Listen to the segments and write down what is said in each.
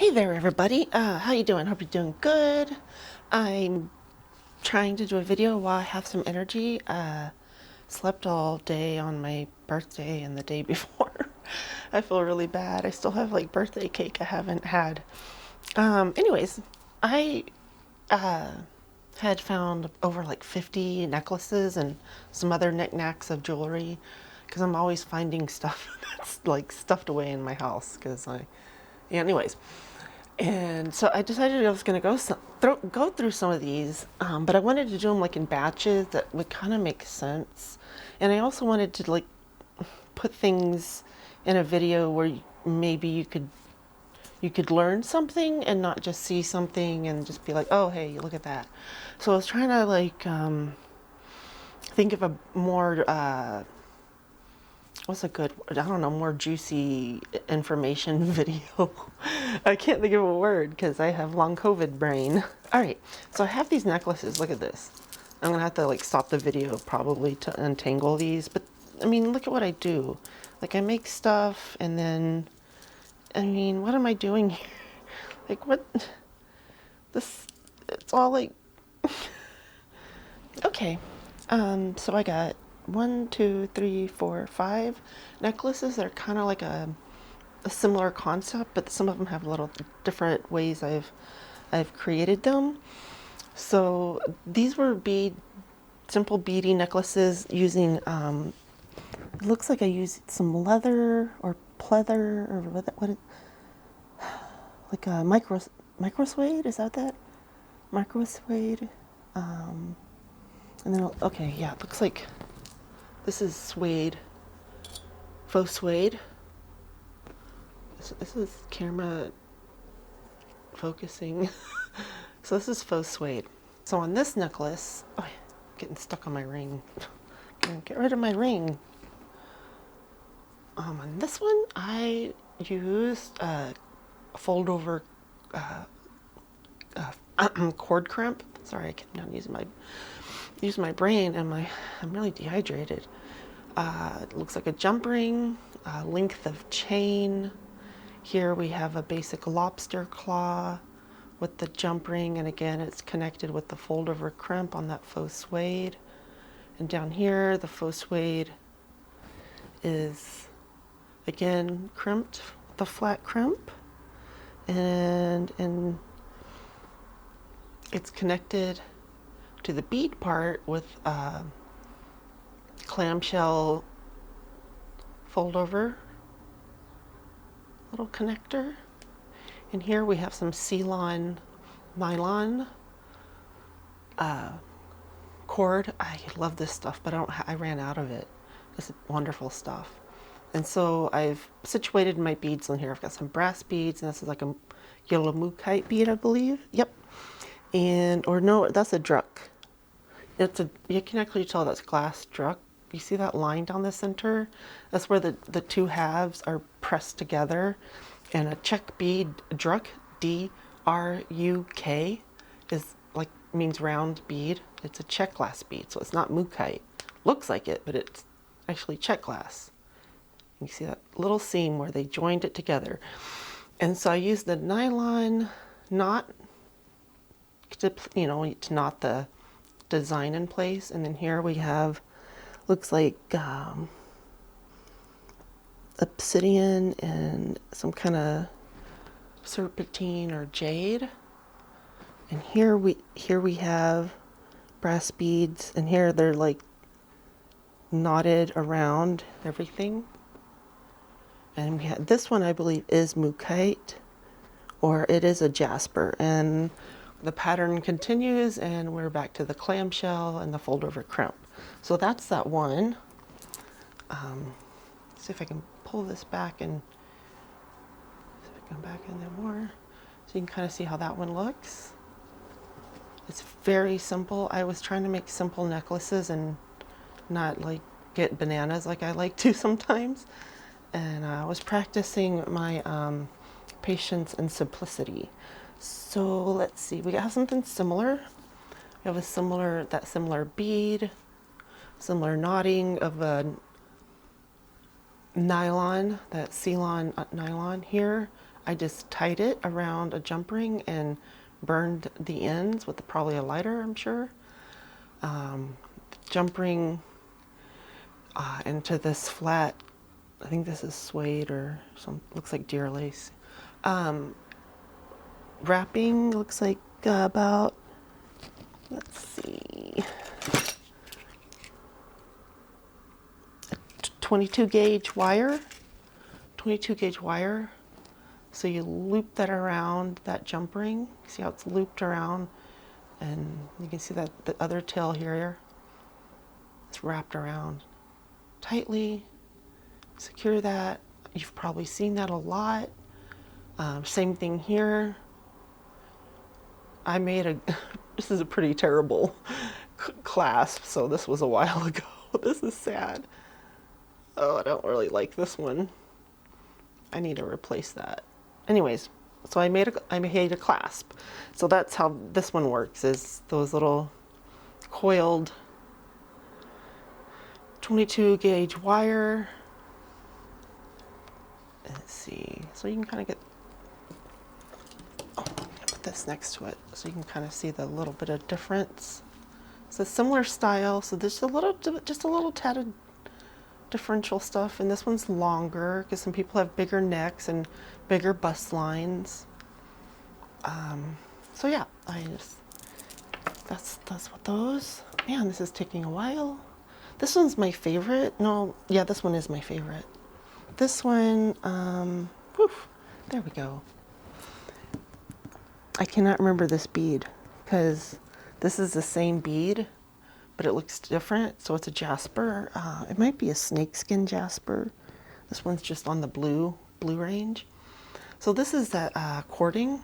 Hey there, everybody. How you doing? Hope you're doing good. I'm trying to do a video while I have some energy. Slept all day on my birthday and the day before. I feel really bad. I still have like birthday cake I haven't had. Anyways, I had found over like 50 necklaces and some other knickknacks of jewelry because I'm always finding stuff that's like stuffed away in my house because anyways. And so I decided I was going to go through some of these, but I wanted to do them like in batches that would kind of make sense. And I also wanted to like put things in a video where maybe you could learn something and not just see something and just be like, oh, hey, look at that. So I was trying to like think of a more what's a good, I don't know, more juicy information video. I can't think of a word because I have long COVID brain. All right, so I have these necklaces. Look at this. I'm gonna have to like stop the video probably to untangle these, but I mean, look at what I do. Like I make stuff and then, I mean, what am I doing here? Like what, this, it's all like, okay. So I got 1, 2, 3, 4, 5 necklaces that are kind of like a similar concept, but some of them have little different ways I've created them. So these were simple beading necklaces using it looks like I used some leather or pleather or like a micro suede, is that micro suede? And then okay, yeah, it looks like this is suede, faux suede. This is camera focusing. So this is faux suede. So on this necklace, oh, getting stuck on my ring. Get rid of my ring. On this one, I used a fold over cord crimp. Sorry, I cannot use my brain and I'm really dehydrated. It looks like a jump ring, length of chain. Here we have a basic lobster claw with the jump ring, and again it's connected with the fold over crimp on that faux suede. And down here the faux suede is again crimped with the flat crimp, and it's connected to the bead part with a clamshell fold over little connector. And here we have some Ceylon nylon cord. I love this stuff, but I ran out of it. It's wonderful stuff. And so I've situated my beads in here. I've got some brass beads, and this is like a yellow mookaite bead, I believe. Yep. And, or no, that's a druck. You can actually tell that's glass druck. You see that line down the center? That's where the two halves are pressed together. And a check bead, druck, D-R-U-K, is like, means round bead. It's a check glass bead, so it's not mookaite. Looks like it, but it's actually check glass. You see that little seam where they joined it together. And so I used the nylon knot to, to knot the design in place. And then here we have, looks like obsidian and some kind of serpentine or jade. And here we have brass beads, and here they're like knotted around everything. And we had this one, I believe, is mookaite, or it is a jasper. And the pattern continues, and we're back to the clamshell and the fold over crimp. So that's that one. See if I can pull this back and see if I can come back in there more. So you can kind of see how that one looks. It's very simple. I was trying to make simple necklaces and not like get bananas like I like to sometimes. And I was practicing my patience and simplicity. So let's see, we have something similar. We have that similar bead, similar knotting of a nylon, that Ceylon nylon here. I just tied it around a jump ring and burned the ends with probably a lighter, I'm sure. Jump ring into this flat, I think this is suede or some, looks like deer lace. Wrapping looks like about, let's see, 22 gauge wire, 22 gauge wire. So you loop that around that jump ring. See how it's looped around, and you can see that the other tail here, it's wrapped around tightly. Secure that. You've probably seen that a lot. Same thing here. I made a, this is a pretty terrible clasp, so this was a while ago. This is sad. Oh, I don't really like this one. I need to replace that. Anyways, so I made a clasp. So that's how this one works, is those little coiled 22 gauge wire. Let's see, so you can kind of get, oh, I'm gonna put this next to it so you can kind of see the little bit of difference. It's a similar style, so there's just a little tad differential stuff, and this one's longer because some people have bigger necks and bigger bust lines. So yeah, that's what those. Man, this is taking a while. This one's my favorite. No, yeah, this one is my favorite. This one, woof, there we go. I cannot remember this bead because this is the same bead, but it looks different. So it's a jasper. It might be a snakeskin jasper. This one's just on the blue range. So this is that cording,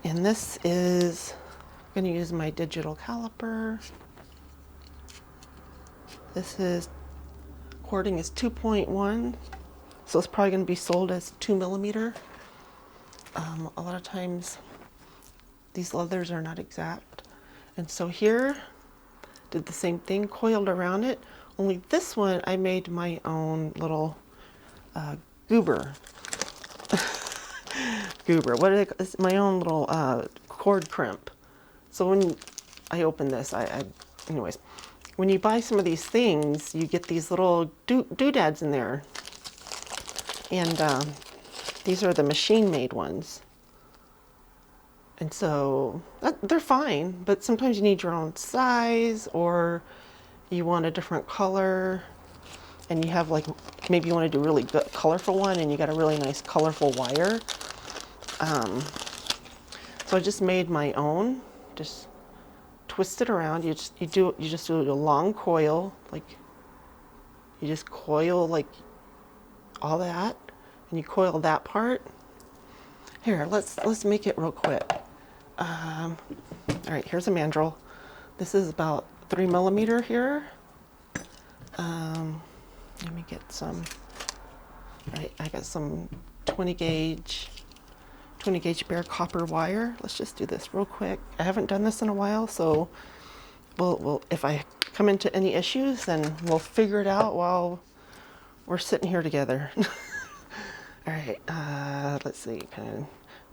and this is, I'm going to use my digital caliper. This is, cording is 2.1, so it's probably going to be sold as 2mm. A lot of times these leathers are not exact. And so here, did the same thing, coiled around it, only this one I made my own little goober. Goober, what is it? It's my own little cord crimp. So when I open this, anyways, when you buy some of these things, you get these little doodads in there. And these are the machine-made ones. And so they're fine, but sometimes you need your own size, or you want a different color, and you have like, maybe you want to do a really good colorful one and you got a really nice colorful wire. So I just made my own, just twist it around. You just do a long coil, like you just coil like all that, and you coil that part. Here, let's make it real quick. All right, here's a mandrel. This is about 3mm here. Let me get some. All right, I got some 20 gauge bare copper wire. Let's just do this real quick. I haven't done this in a while, so we'll if I come into any issues, then we'll figure it out while we're sitting here together. All right, let's see. I'm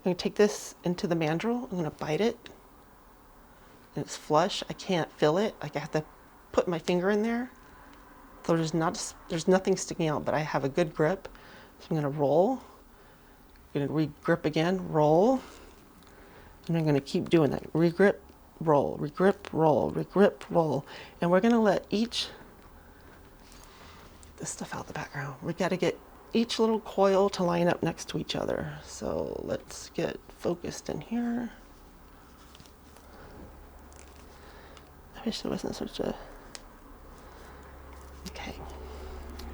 going to take this into the mandrel. I'm going to bite it. And it's flush. I can't feel it. Like I have to put my finger in there. So there's nothing sticking out, but I have a good grip. So I'm going to roll. I'm going to re-grip again, roll. And I'm going to keep doing that. Re-grip, roll, re-grip, roll, re-grip, roll. And we're going to let this stuff out of the background. We got to get each little coil to line up next to each other. So let's get focused in here. I wish there wasn't such a, okay.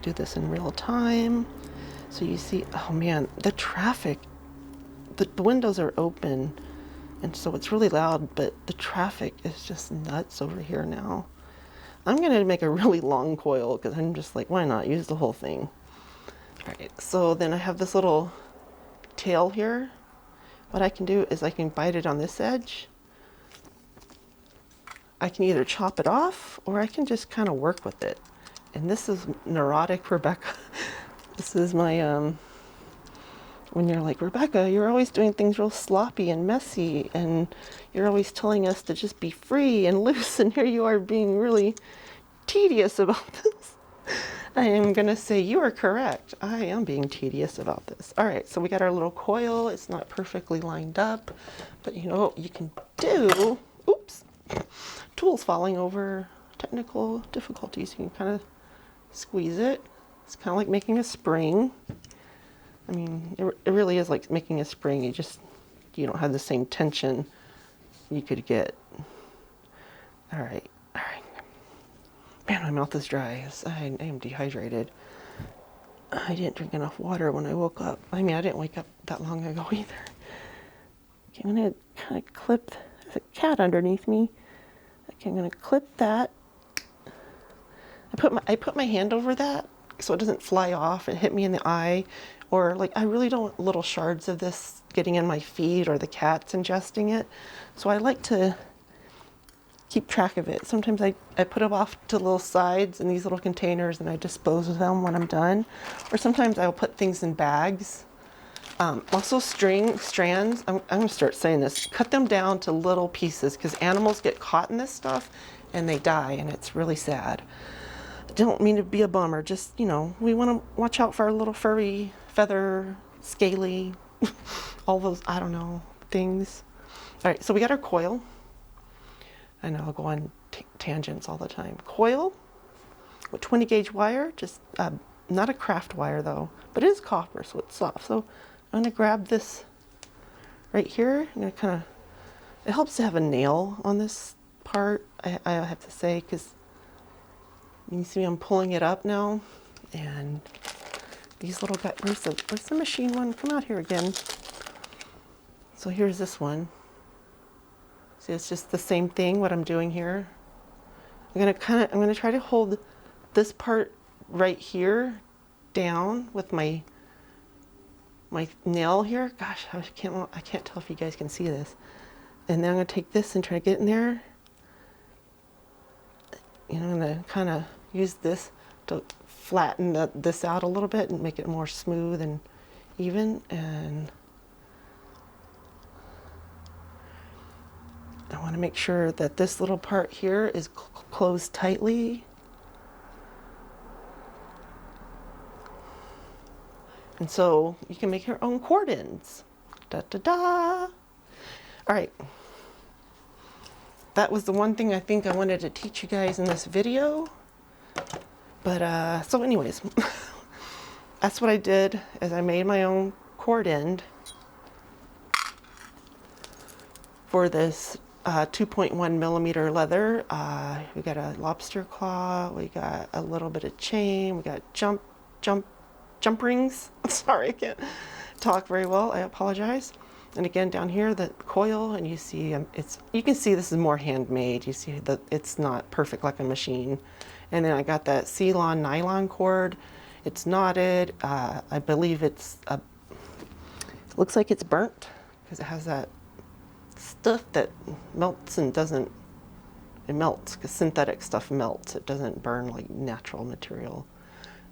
Do this in real time. So you see, oh man, the traffic, the windows are open, and so it's really loud, but the traffic is just nuts over here now. I'm gonna make a really long coil because I'm just like, why not use the whole thing? All right, so then I have this little tail here. What I can do is I can bite it on this edge. I can either chop it off or I can just kind of work with it. And this is neurotic Rebecca. This is my when you're like, Rebecca, you're always doing things real sloppy and messy, and you're always telling us to just be free and loose, and here you are being really tedious about this. I am gonna say you are correct. I am being tedious about this. All right, so we got our little coil. It's not perfectly lined up, but you know what you can do? Oops, tools falling over, technical difficulties. You can kind of squeeze it. It's kind of like making a spring. I mean, it really is like making a spring. You don't have the same tension you could get. All right. Man, my mouth is dry. I am dehydrated. I didn't drink enough water when I woke up. I mean, I didn't wake up that long ago either. Okay, I'm gonna kind of clip. There's a cat underneath me. Okay, I'm gonna clip that. I put my hand over that so it doesn't fly off and hit me in the eye, or like I really don't want little shards of this getting in my feet or the cat's ingesting it. So I like to keep track of it. Sometimes I put them off to little sides in these little containers and I dispose of them when I'm done. Or sometimes I'll put things in bags. Also strands, I'm gonna start saying this, cut them down to little pieces because animals get caught in this stuff and they die, and it's really sad. I don't mean to be a bummer, just, you know, we want to watch out for our little furry, feather, scaly, all those, I don't know, things. All right, so we got our coil. I know I'll go on tangents all the time. Coil with 20 gauge wire, just not a craft wire though, but it is copper, so it's soft. So I'm going to grab this right here. I'm going to kind of, it helps to have a nail on this part, I have to say, because you can see I'm pulling it up now, and these little guys, where's the machine one? Come out here again. So here's this one. See, it's just the same thing, what I'm doing here. I'm gonna try to hold this part right here down with my nail here. Gosh, I can't tell if you guys can see this. And then I'm gonna take this and try to get in there. You know, I'm gonna kind of use this to flatten this out a little bit and make it more smooth and even. And I want to make sure that this little part here is closed tightly. And so you can make your own cord ends. Da da da. All right. That was the one thing I think I wanted to teach you guys in this video. But so anyways, that's what I did, is I made my own cord end for this 2.1 millimeter leather. We got a lobster claw, we got a little bit of chain, we got jump rings. Sorry, I can't talk very well, I apologize. And again, down here, the coil, and you see you can see this is more handmade. You see that it's not perfect like a machine. And then I got that Ceylon nylon cord. It's knotted. I believe it looks like it's burnt because it has that stuff that melts and it melts because synthetic stuff melts. It doesn't burn like natural material.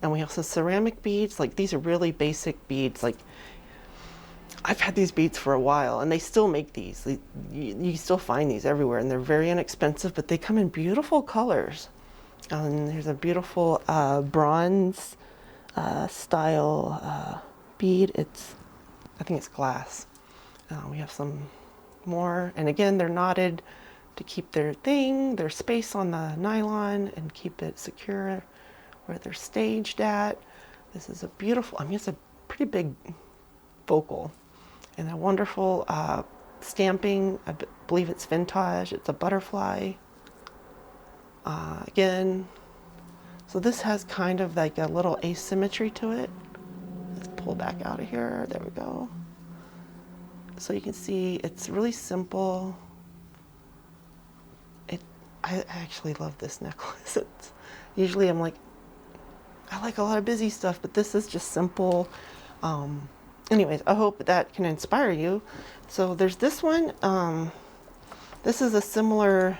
And we also have ceramic beads. Like, these are really basic beads. Like, I've had these beads for a while, and they still make these. You still find these everywhere, and they're very inexpensive, but they come in beautiful colors. And there's a beautiful bronze style bead. I think it's glass. We have some more, and again, they're knotted to keep their space on the nylon and keep it secure where they're staged at. This is a beautiful, I mean, it's a pretty big vocal, and a wonderful stamping. I believe it's vintage. It's a butterfly. Again, so this has kind of like a little asymmetry to it. Let's pull back out of here. There we go. So you can see it's really simple. I actually love this necklace. Usually I'm like, I like a lot of busy stuff, but this is just simple. Anyways, I hope that can inspire you. So there's this one. This is a similar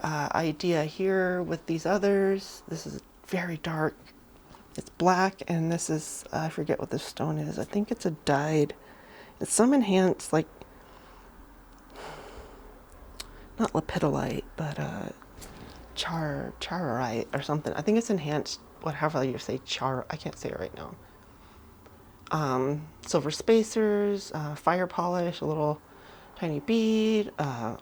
idea here with these others. This is very dark, It's black, and this is, I forget what this stone is. I think it's a dyed. It's some enhanced, like, not lepidolite, but charite or something. I think it's enhanced, whatever you say, I can't say it right now. Silver spacers, fire polish, a little tiny bead,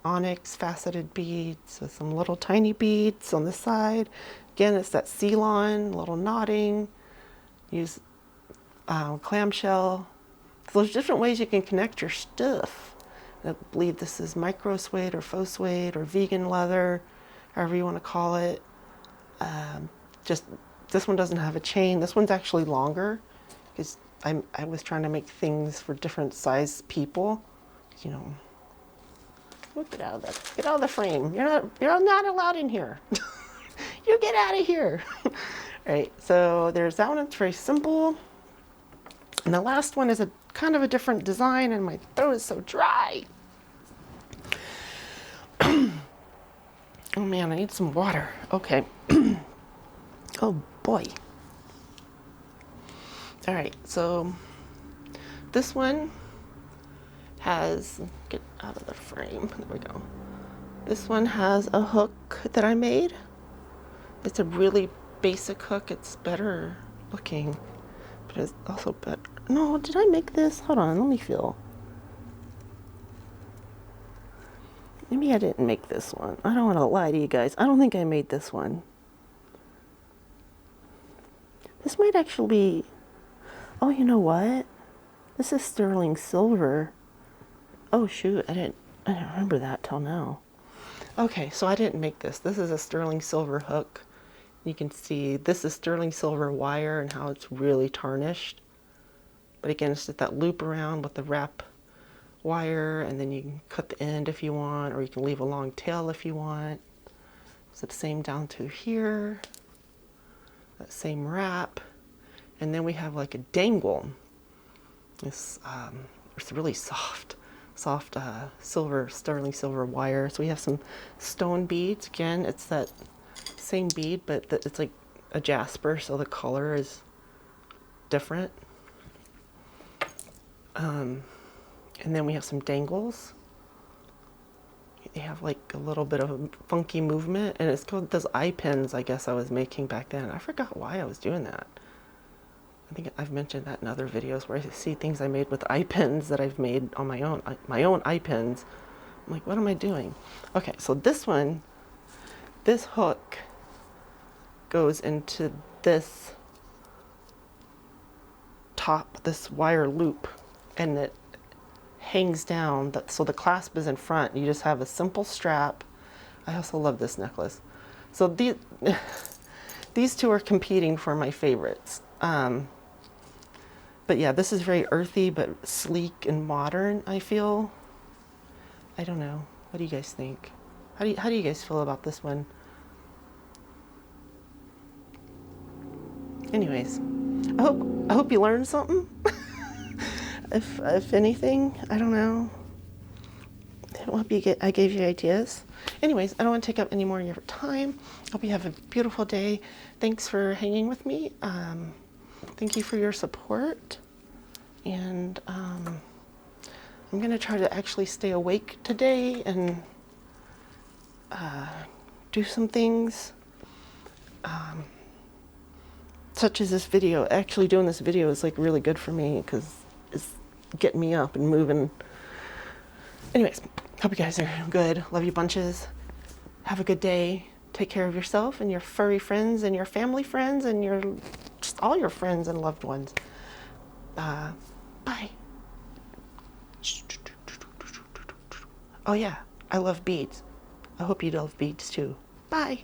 onyx faceted beads with some little tiny beads on the side. Again, it's that Ceylon, little knotting. Use clamshell. So there's different ways you can connect your stuff. I believe this is micro suede or faux suede or vegan leather, however you want to call it. Just this one doesn't have a chain. This one's actually longer because I was trying to make things for different size people. You know, get out of the frame. You're not allowed in here. You get out of here. All right, so there's that one. It's very simple. And the last one is a kind of a different design, and my throat is so dry. Oh man, I need some water. Okay. Oh boy. All right, so this one has, get out of the frame, there we go. This one has a hook that I made. It's a really basic hook. It's better looking, but it's also better. No, did I make this? Hold on, let me feel. Maybe I didn't make this one. I don't want to lie to you guys. I don't think I made this one. This might actually be, oh, you know what? This is sterling silver. Oh shoot, I didn't remember that till now. Okay, so I didn't make this. This is a sterling silver hook. You can see this is sterling silver wire and how it's really tarnished. But again, it's just that loop around with the wrap wire, and then you can cut the end if you want, or you can leave a long tail if you want. So the same down to here, that same wrap. And then we have like a dangle. It's really soft silver, sterling silver wire. So we have some stone beads. Again, it's that same bead, but it's like a jasper, so the color is different. And then we have some dangles. They have like a little bit of a funky movement, and it's called those eye pins, I guess I was making back then. I forgot why I was doing that. I think I've mentioned that in other videos where I see things I made with eye pins that I've made on my own eye pins. I'm like, what am I doing? Okay, so this one, this hook goes into this top, this wire loop, and it hangs down, so the clasp is in front. You just have a simple strap. I also love this necklace. So these two are competing for my favorites. But yeah, this is very earthy but sleek and modern, I feel. I don't know. What do you guys think? How do you guys feel about this one? Anyways, I hope you learned something. If anything, I don't know. I hope I gave you ideas. Anyways, I don't want to take up any more of your time. Hope you have a beautiful day. Thanks for hanging with me. Thank you for your support. And I'm going to try to actually stay awake today and do some things. Such as this video. Actually doing this video is like really good for me because it's getting me up and moving. Anyways, hope you guys are good. Love you bunches. Have a good day. Take care of yourself and your furry friends and your family friends and just all your friends and loved ones. Bye. Oh yeah, I love beads. I hope you love beads too. Bye.